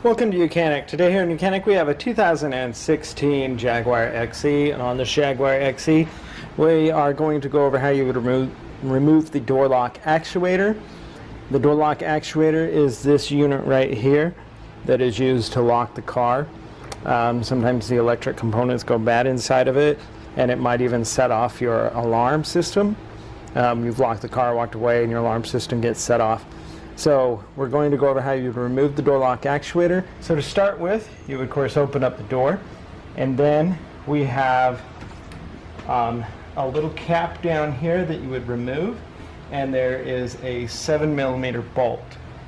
Welcome to YOUCANIC. Today here in YOUCANIC we have a 2016 Jaguar XE, and on the Jaguar XE we are going to go over how you would remove the door lock actuator. The door lock actuator is this unit right here that is used to lock the car. Sometimes the electric components go bad inside of it, and it might even set off your alarm system. You've locked the car, walked away, and your alarm system gets set off. So we're going to go over how you remove the door lock actuator. So to start with, you would of course open up the door, and then we have a little cap down here that you would remove, and there is a 7mm bolt,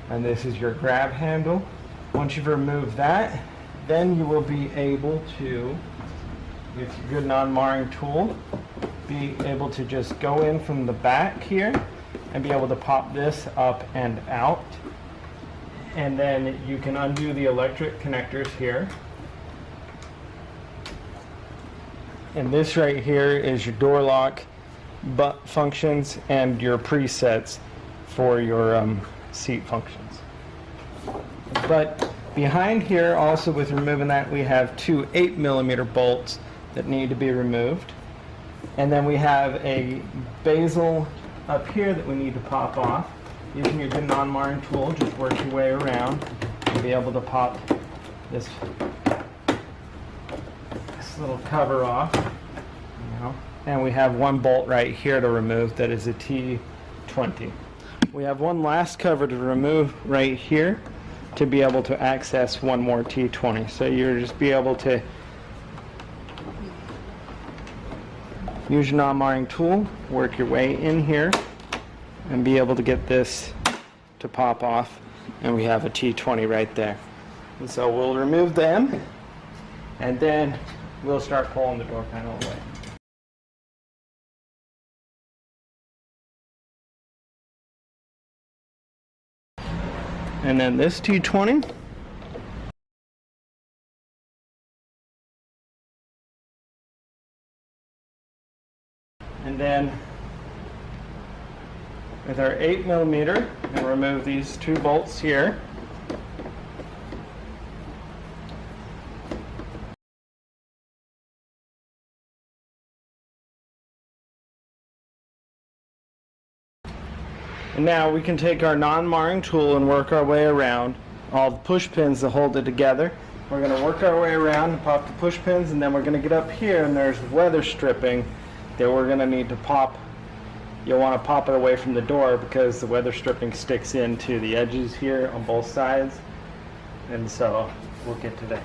and this is your grab handle. Once you've removed that, then you will be able to, with your good non-marring tool, be able to just go in from the back here and be able to pop this up and out. And then you can undo the electric connectors here. And this right here is your door lock functions and your presets for your seat functions. But behind here, also with removing that, we have two 8mm bolts that need to be removed. And then we have a bezel up here that we need to pop off. Using your good non-marring tool, just work your way around and be able to pop this little cover off. And we have one bolt right here to remove that is a T20. We have one last cover to remove right here to be able to access one more T20. So you'll just be able to use your non-marring tool, work your way in here, and be able to get this to pop off, and we have a T20 right there. And so we'll remove them, and then we'll start pulling the door panel away. And then this T20, and then with our 8mm, we'll remove these two bolts here. And now we can take our non-marring tool and work our way around all the push pins that hold it together. We're going to work our way around and pop the push pins, and then we're going to get up here, and there's weather stripping that we're going to need to pop. You'll want to pop it away from the door because the weather stripping sticks into the edges here on both sides, and so we'll get to that.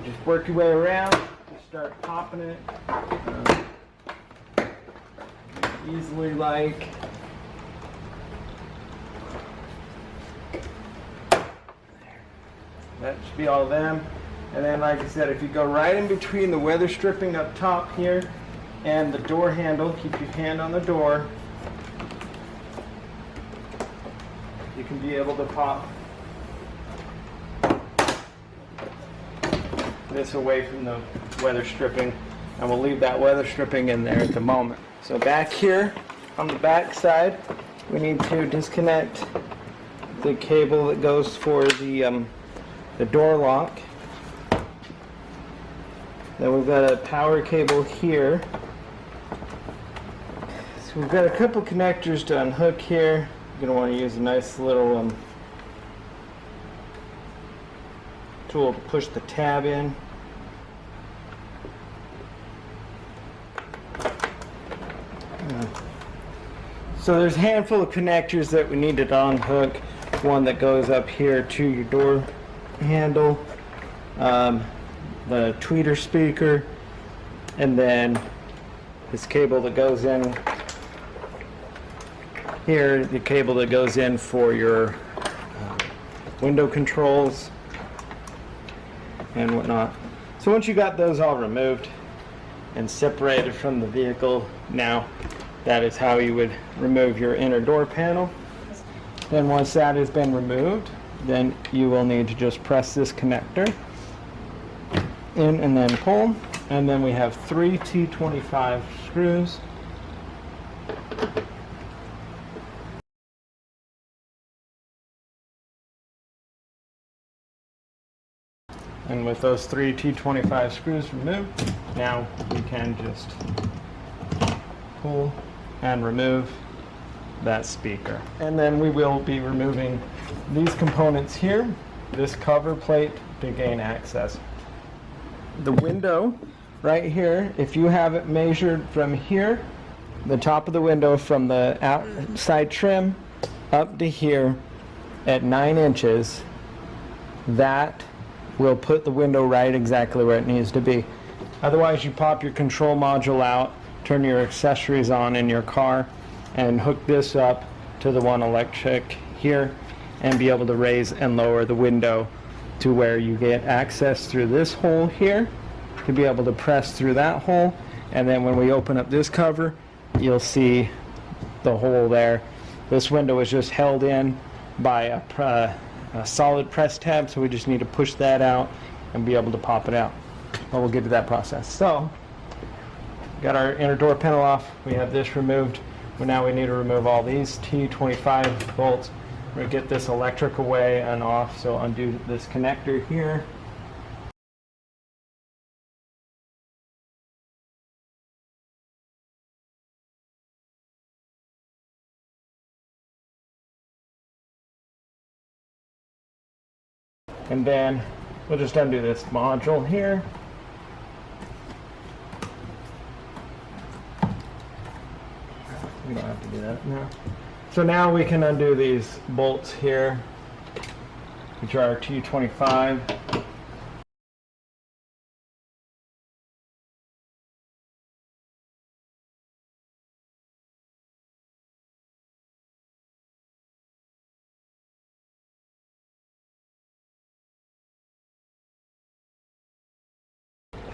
Just work your way around, just start popping it easily like. That should be all of them. And then, like I said, if you go right in between the weather stripping up top here and the door handle, keep your hand on the door, you can be able to pop this away from the weather stripping, and we'll leave that weather stripping in there at the moment. So back here on the back side, we need to disconnect the cable that goes for the door lock. Then we've got a power cable here. So we've got a couple connectors to unhook here. You're going to want to use a nice little tool to push the tab in. So there's a handful of connectors that we need to unhook. One that goes up here to your door handle, the tweeter speaker, and then this cable that goes in here, the cable that goes in for your window controls and whatnot. So once you got those all removed and separated from the vehicle, now that is how you would remove your inner door panel. Then once that has been removed, then you will need to just press this connector in and then pull, and then we have 3 T25 screws. And with those 3 T25 screws removed, now we can just pull and remove that speaker. And then we will be removing these components here, this cover plate, to gain access. The window right here, if you have it measured from here, the top of the window from the outside trim up to here at 9 inches, that will put the window right exactly where it needs to be. Otherwise, you pop your control module out, turn your accessories on in your car, and hook this up to the one electric here, and be able to raise and lower the window to where you get access through this hole here, to be able to press through that hole, and then when we open up this cover, you'll see the hole there. This window is just held in by a solid press tab, so we just need to push that out and be able to pop it out. But we'll get to that process. So, got our inner door panel off, we have this removed, but now we need to remove all these T25 bolts. We're going to get this electric away and off, so undo this connector here. And then we'll just undo this module here. We don't have to do that now. So now we can undo these bolts here, which are T25.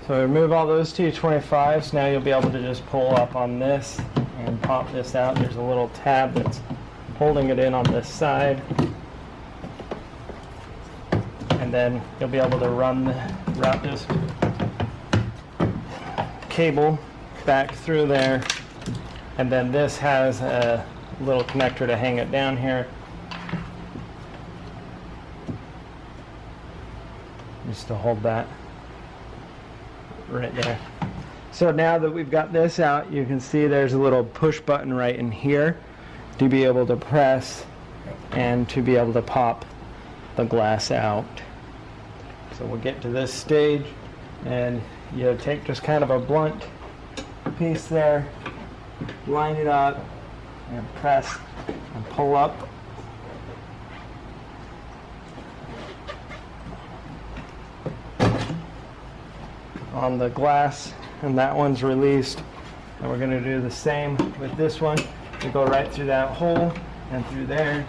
So remove all those T25s. Now you'll be able to just pull up on this and pop this out. There's a little tab that's holding it in on this side. And then you'll be able to route this cable back through there. And then this has a little connector to hang it down here. Just to hold that right there. So now that we've got this out, you can see there's a little push button right in here to be able to press and to be able to pop the glass out. So we'll get to this stage, and you take just kind of a blunt piece there, line it up, and press and pull up. On the glass, and that one's released. And we're going to do the same with this one. We go right through that hole and through there.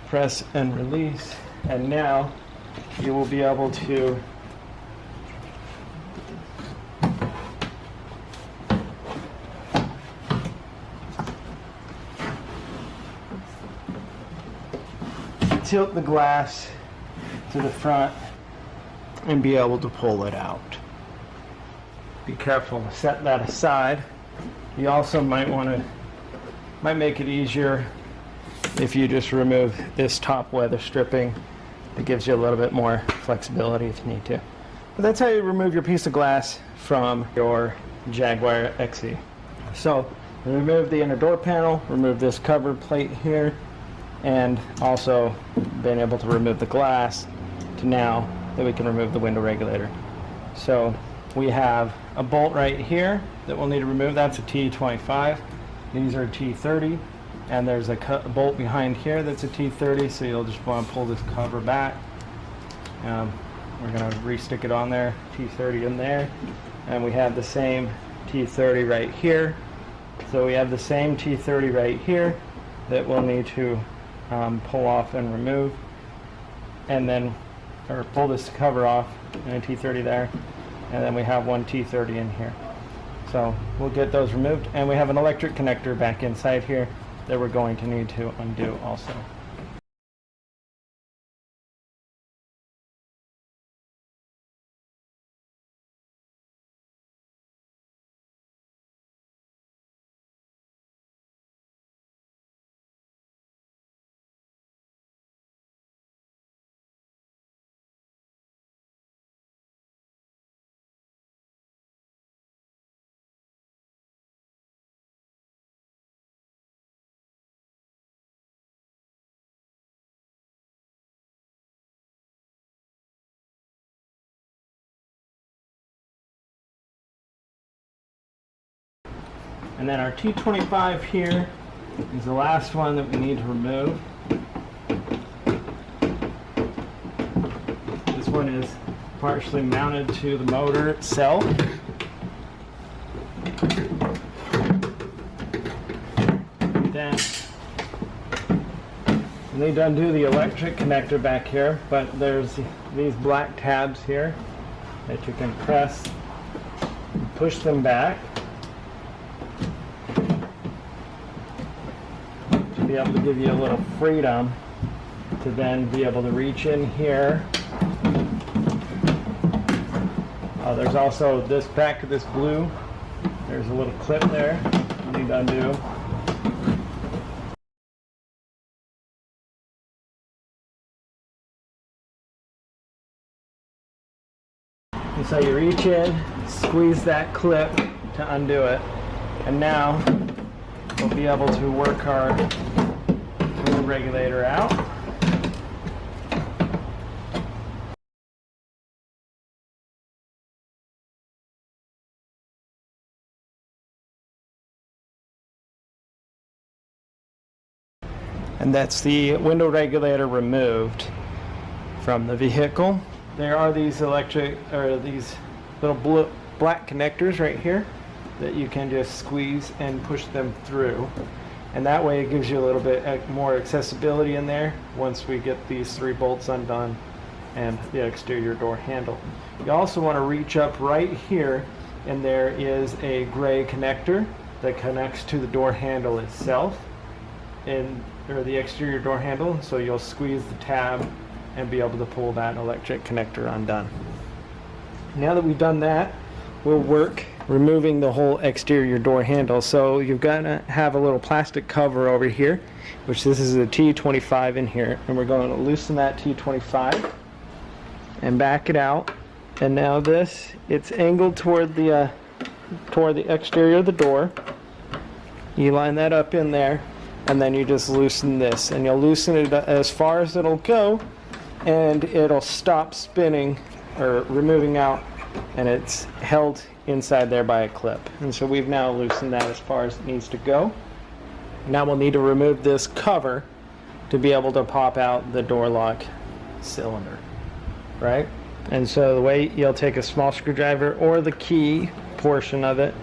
Press and release, and now you will be able to tilt the glass to the front and be able to pull it out. Be careful to set that aside. You also might make it easier if you just remove this top weather stripping. It gives you a little bit more flexibility if you need to. But that's how you remove your piece of glass from your Jaguar XE. So remove the inner door panel, remove this cover plate here, and also being able to remove the glass to now that we can remove the window regulator. So we have a bolt right here that we'll need to remove. That's a T25. These are T30, and there's a bolt behind here that's a T30, so you'll just want to pull this cover back. We're going to re-stick it on there, T30 in there, and we have the same T30 right here. So we have the same T30 right here that we'll need to pull off and remove, and then or pull this cover off, and a T30 there, and then we have one T30 in here. So we'll get those removed, and we have an electric connector back inside here that we're going to need to undo also. And then our T25 here is the last one that we need to remove. This one is partially mounted to the motor itself. Then I need to undo the electric connector back here, but there's these black tabs here that you can press and push them back to be able to give you a little freedom to then be able to reach in here. There's also this back to this blue. There's a little clip there you need to undo. And so you reach in, squeeze that clip to undo it, and now we'll be able to work our window regulator out. And that's the window regulator removed from the vehicle. There are these these little black connectors right here that you can just squeeze and push them through. And that way it gives you a little bit more accessibility in there once we get these 3 bolts undone and the exterior door handle. You also want to reach up right here, and there is a gray connector that connects to the door handle itself, or the exterior door handle, so you'll squeeze the tab and be able to pull that electric connector undone. Now that we've done that, we'll work removing the whole exterior door handle. So you've got to have a little plastic cover over here, which this is a T25 in here, and we're going to loosen that T25 and back it out. And now it's angled toward the exterior of the door. You line that up in there, and then you just loosen this, and you'll loosen it as far as it'll go, and it'll stop spinning or removing out, and it's held inside there by a clip. And so we've now loosened that as far as it needs to go. Now we'll need to remove this cover to be able to pop out the door lock cylinder, right? And so the way you'll take a small screwdriver or the key portion of it,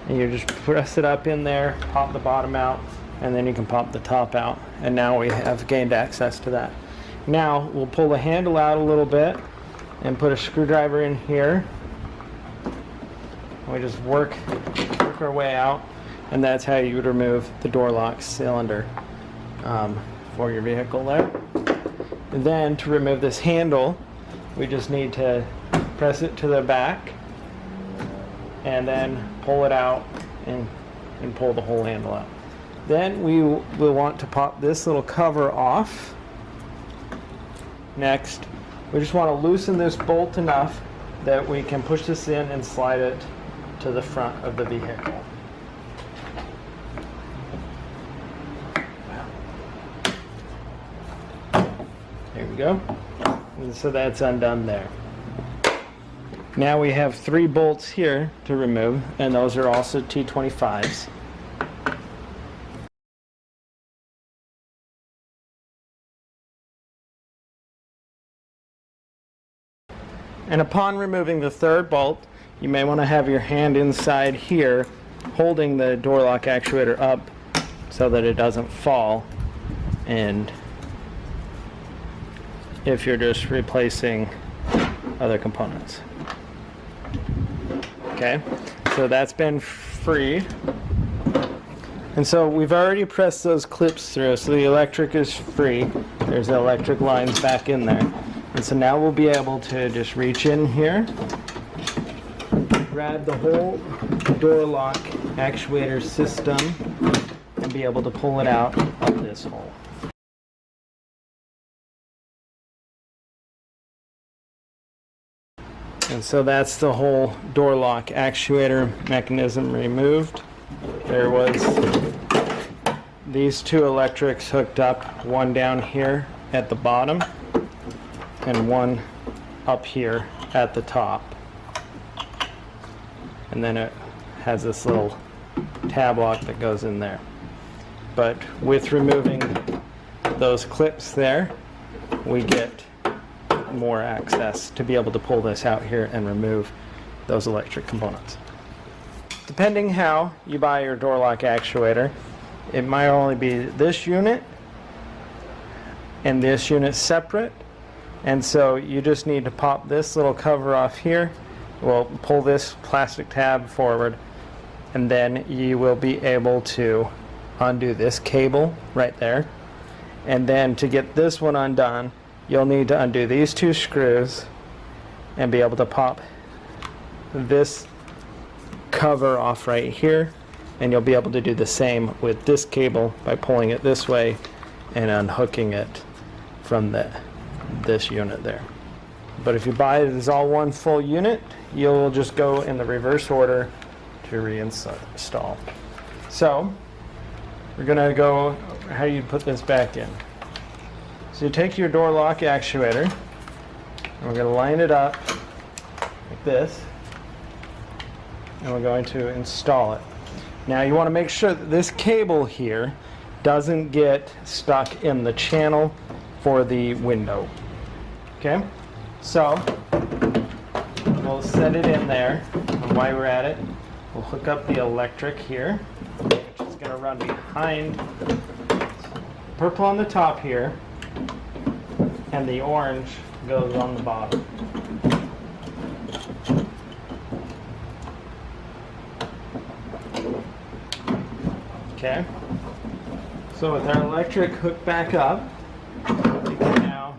and you just press it up in there, pop the bottom out, and then you can pop the top out. And now we have gained access to that. Now we'll pull the handle out a little bit and put a screwdriver in here. We just work our way out, and that's how you would remove the door lock cylinder for your vehicle there. And then to remove this handle, we just need to press it to the back and then pull it out and pull the whole handle out. Then we will want to pop this little cover off. Next, we just want to loosen this bolt enough that we can push this in and slide it to the front of the vehicle. There we go. And so that's undone there. Now we have 3 bolts here to remove, and those are also T25s. And upon removing the 3rd bolt, you may want to have your hand inside here holding the door lock actuator up so that it doesn't fall, and if you're just replacing other components. Okay, so that's been freed. And so we've already pressed those clips through, so the electric is free. There's the electric lines back in there. And so now we'll be able to just reach in here, grab the whole door lock actuator system, and be able to pull it out of this hole. And so that's the whole door lock actuator mechanism removed. There was these 2 electrics hooked up, one down here at the bottom and one up here at the top. And then it has this little tab lock that goes in there. But with removing those clips there, we get more access to be able to pull this out here and remove those electric components. Depending how you buy your door lock actuator, it might only be this unit and this unit separate, and so you just need to pop this little cover off here. We'll pull this plastic tab forward, and then you will be able to undo this cable right there. And then to get this one undone, you'll need to undo these two screws and be able to pop this cover off right here, and you'll be able to do the same with this cable by pulling it this way and unhooking it from this unit there. But if you buy it as all one full unit, you'll just go in the reverse order to reinstall. So we're going to go how you put this back in. So you take your door lock actuator, and we're going to line it up like this, and we're going to install it. Now you want to make sure that this cable here doesn't get stuck in the channel for the window. Okay, so we'll set it in there, and while we're at it, we'll hook up the electric here, which is going to run behind purple on the top here, and the orange goes on the bottom. Okay, so with our electric hooked back up, we can now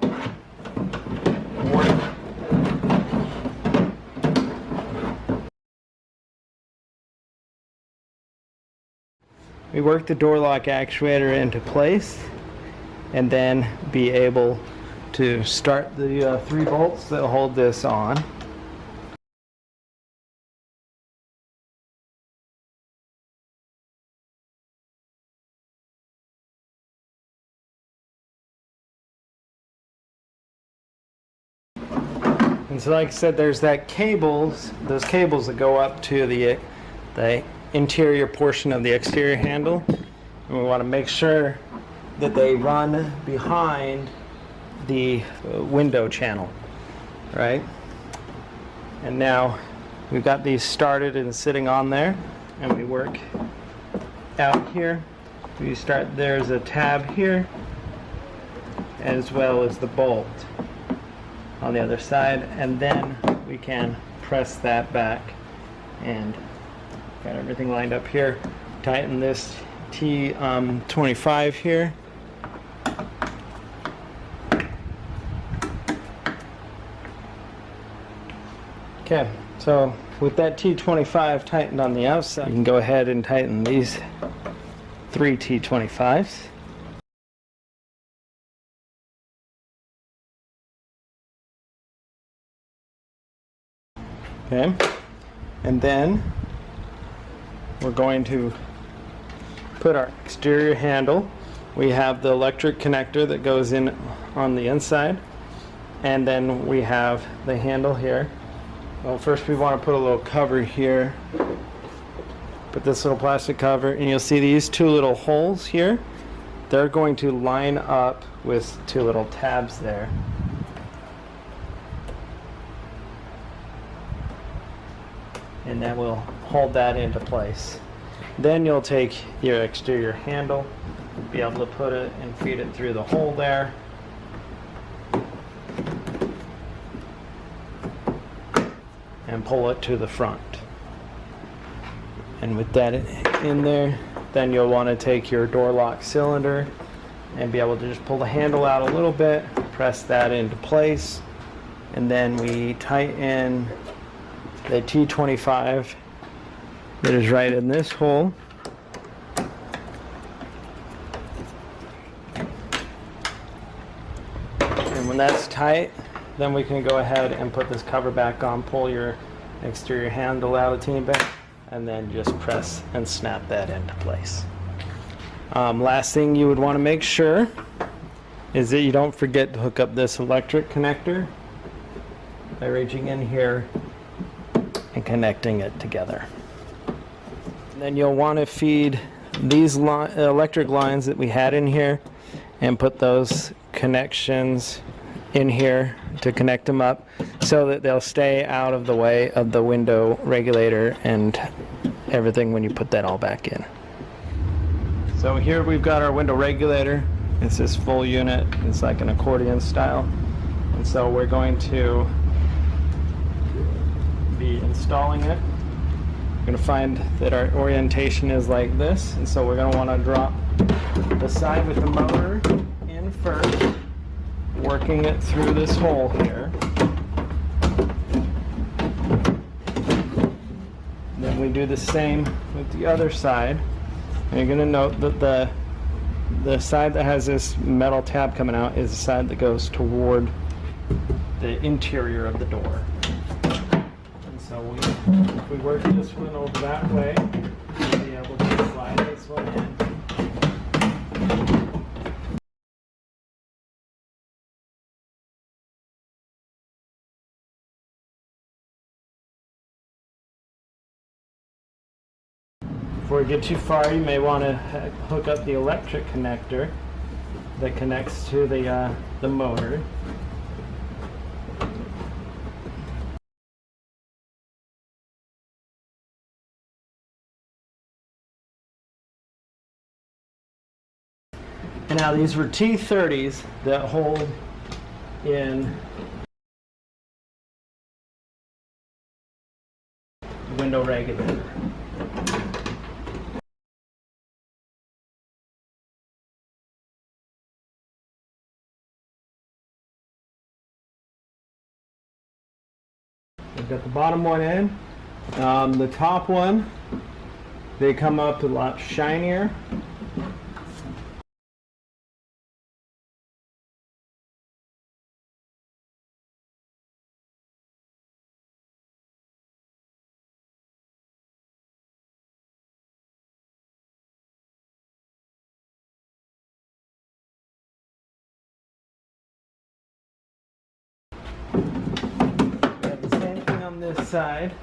work the door lock actuator into place, and then be able to start the 3 bolts that hold this on. And so like I said, there's those cables that go up to the interior portion of the exterior handle, and we want to make sure that they run behind the window channel, right? And now we've got these started and sitting on there, and we work out here. We start, there's a tab here, as well as the bolt on the other side, and then we can press that back, and got everything lined up here. Tighten this T25 here. Okay, so with that T25 tightened on the outside, you can go ahead and tighten these 3 T25s. Okay, and then we're going to put our exterior handle. We have the electric connector that goes in on the inside, and then we have the handle here. Well, first we want to put a little cover here. Put this little plastic cover, and you'll see these 2 little holes here. They're going to line up with 2 little tabs there. And that will hold that into place. Then you'll take your exterior handle, be able to put it and feed it through the hole there. And pull it to the front. And with that in there, then you'll want to take your door lock cylinder and be able to just pull the handle out a little bit, press that into place, and then we tighten the T25 that is right in this hole. And when that's tight, then we can go ahead and put this cover back on, pull your exterior handle out a teeny bit, and then just press and snap that into place. Last thing you would want to make sure is that you don't forget to hook up this electric connector by reaching in here and connecting it together. And then you'll want to feed these electric lines that we had in here and put those connections in here to connect them up so that they'll stay out of the way of the window regulator and everything when you put that all back in. So here we've got our window regulator. It's this full unit. It's like an accordion style. And so we're going to be installing it. We're going to find that our orientation is like this, and so we're going to want to drop the side with the motor in first, working it through this hole here. Then we do the same with the other side. And you're going to note that the side that has this metal tab coming out is the side that goes toward the interior of the door. And so if we work this one over that way, we'll be able to slide this one in. Before you get too far, you may want to hook up the electric connector that connects to the motor. And now these were T30s that hold in the window regulator. We've got the bottom one in. The top one, they come up a lot shinier. On this side.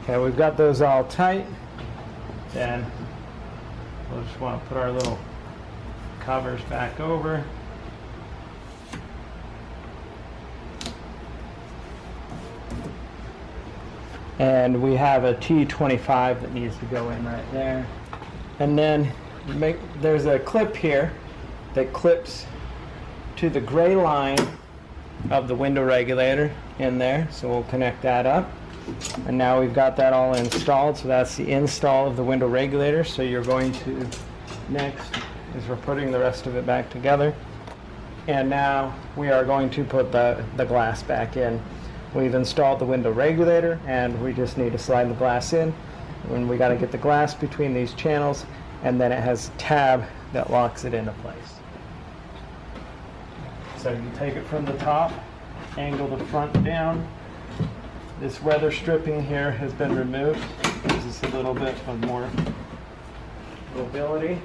Okay, we've got those all tight. Then we'll just want to put our little covers back over. And we have a T25 that needs to go in right there. And then there's a clip here that clips to the gray line of the window regulator in there. So we'll connect that up. And now we've got that all installed. So that's the install of the window regulator. So you're going to, next is we're putting the rest of it back together. And now we are going to put the glass back in. We've installed the window regulator and we just need to slide the glass in. And we got to get the glass between these channels, and then it has a tab that locks it into place. So you take it from the top, angle the front down. This weather stripping here has been removed. Gives us a little bit of more mobility.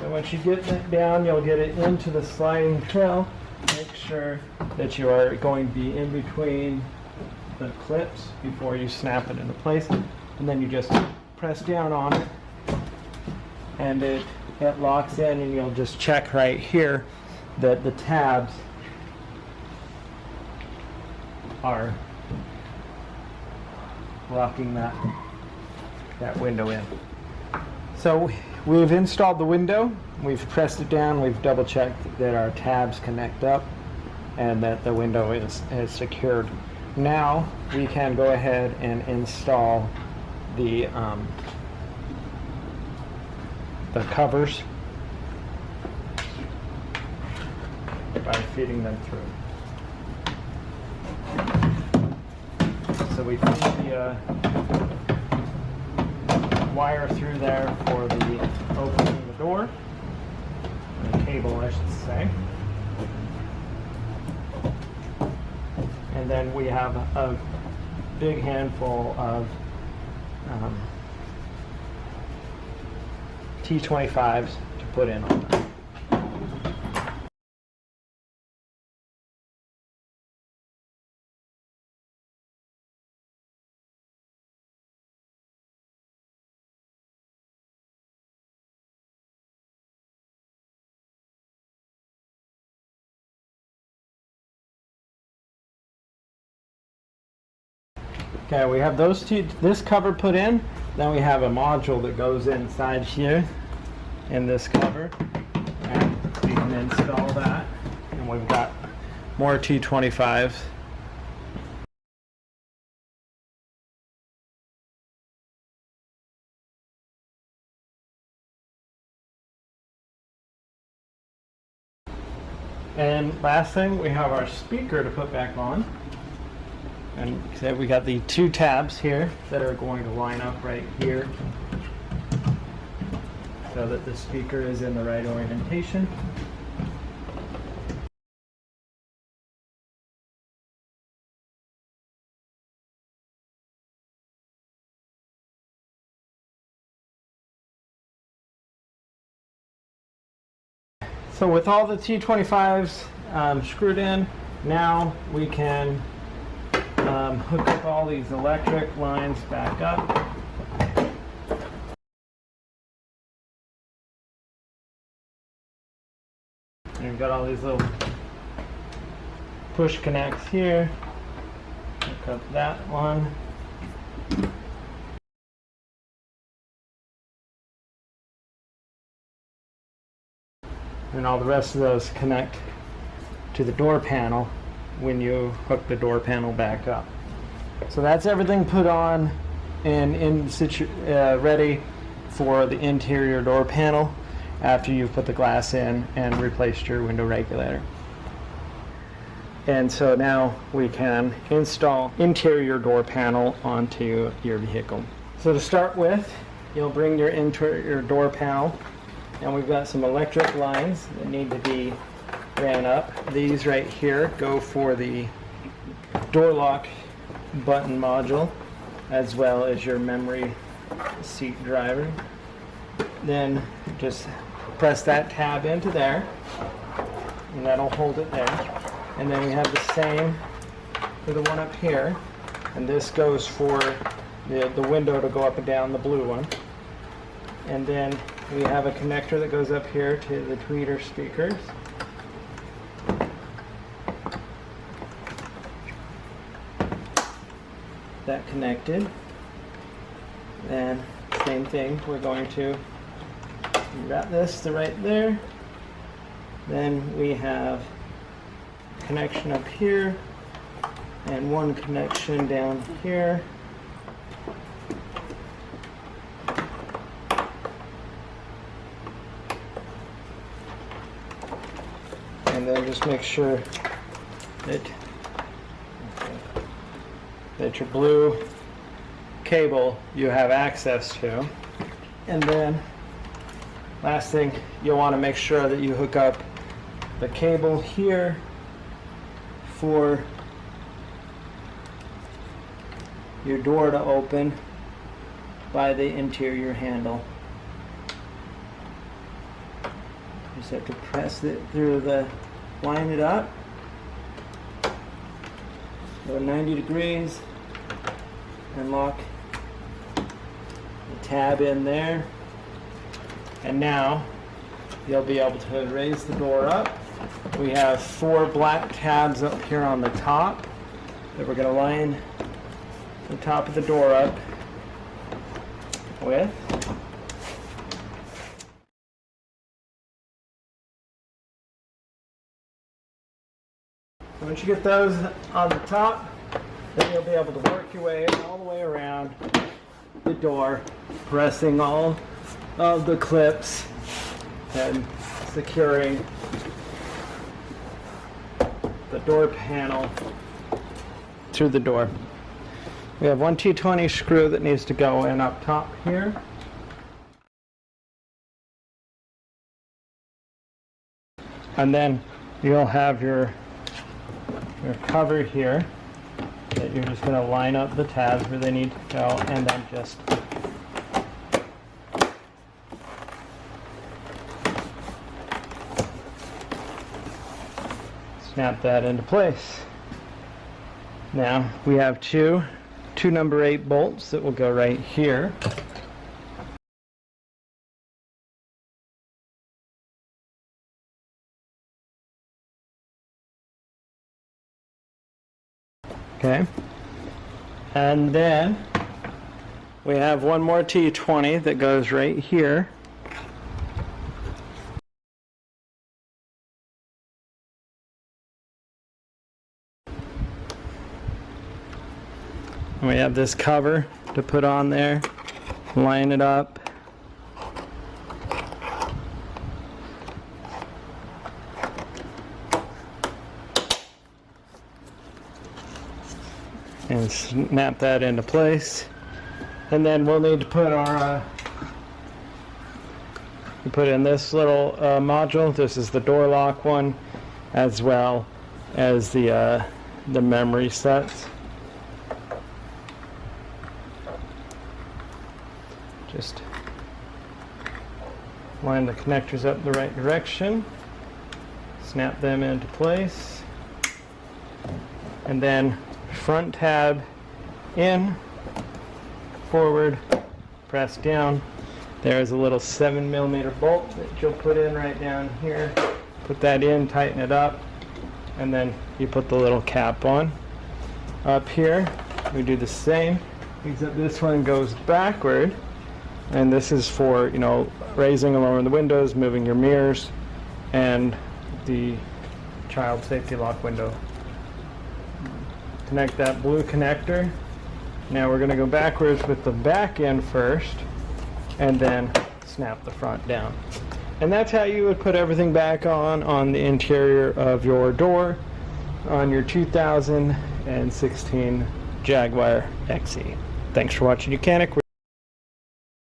Once you get that down, you'll get it into the sliding trail. Make sure that you are going to be in between the clips before you snap it into place. And then you just press down on it and it locks in, and you'll just check right here that the tabs are locking that window in. So we've installed the window, we've pressed it down, we've double checked that our tabs connect up and that the window is secured. Now we can go ahead and install the covers by feeding them through. So we feed the wire through there for the opening of the door, or the cable I should say. And then we have a big handful of T25s to put in on them. Okay, we have this cover put in. Then we have a module that goes inside here in this cover, and we can install that. And we've got more T25s. And last thing, we have our speaker to put back on. And so we got the two tabs here that are going to line up right here so that the speaker is in the right orientation. So with all the T25s screwed in, now we can hook up all these electric lines back up. And we've got all these little push connects here. Hook up that one. And all the rest of those connect to the door panel when you hook the door panel back up. So that's everything put on and ready for the interior door panel after you've put the glass in and replaced your window regulator. And so now we can install interior door panel onto your vehicle. So to start with, you'll bring your interior door panel, and we've got some electric lines that need to be ran up. These right here go for the door lock button module, as well as your memory seat driver. Then just press that tab into there, and that'll hold it there. And then we have the same for the one up here, and this goes for the window to go up and down, the blue one. And then we have a connector that goes up here to the tweeter speakers. That connected. And same thing, we're going to wrap this to right there. Then we have connection up here and one connection down here. And then just make sure that your blue cable you have access to. And then last thing, you'll want to make sure that you hook up the cable here for your door to open by the interior handle. Just have to press it through the, line it up, go 90 degrees, and lock the tab in there. And now you'll be able to raise the door up. We have 4 black tabs up here on the top that we're going to line the top of the door up with. Once you get those on the top, then you'll be able to work your way all the way around the door, pressing all of the clips and securing the door panel through the door. We have one T20 screw that needs to go in up top here. And then you'll have your cover here that you're just going to line up the tabs where they need to go, and then just snap that into place. Now we have two number 8 bolts that will go right here. Okay, and then we have one more T20 that goes right here. And we have this cover to put on there, line it up. And snap that into place. And then we'll need to put our put in this little module. This is the door lock one, as well as the memory sets. Just line the connectors up the right direction, snap them into place, and then front tab in, forward, press down. There's a little 7mm bolt that you'll put in right down here. Put that in, tighten it up, and then you put the little cap on. Up here, we do the same, except this one goes backward, and this is for, you know, raising and lowering the windows, moving your mirrors, and the child safety lock window. Connect that blue connector. Now we're going to go backwards with the back end first, and then snap the front down. And that's how you would put everything back on the interior of your door on your 2016 Jaguar XE. Thanks for watching YOUCANIC.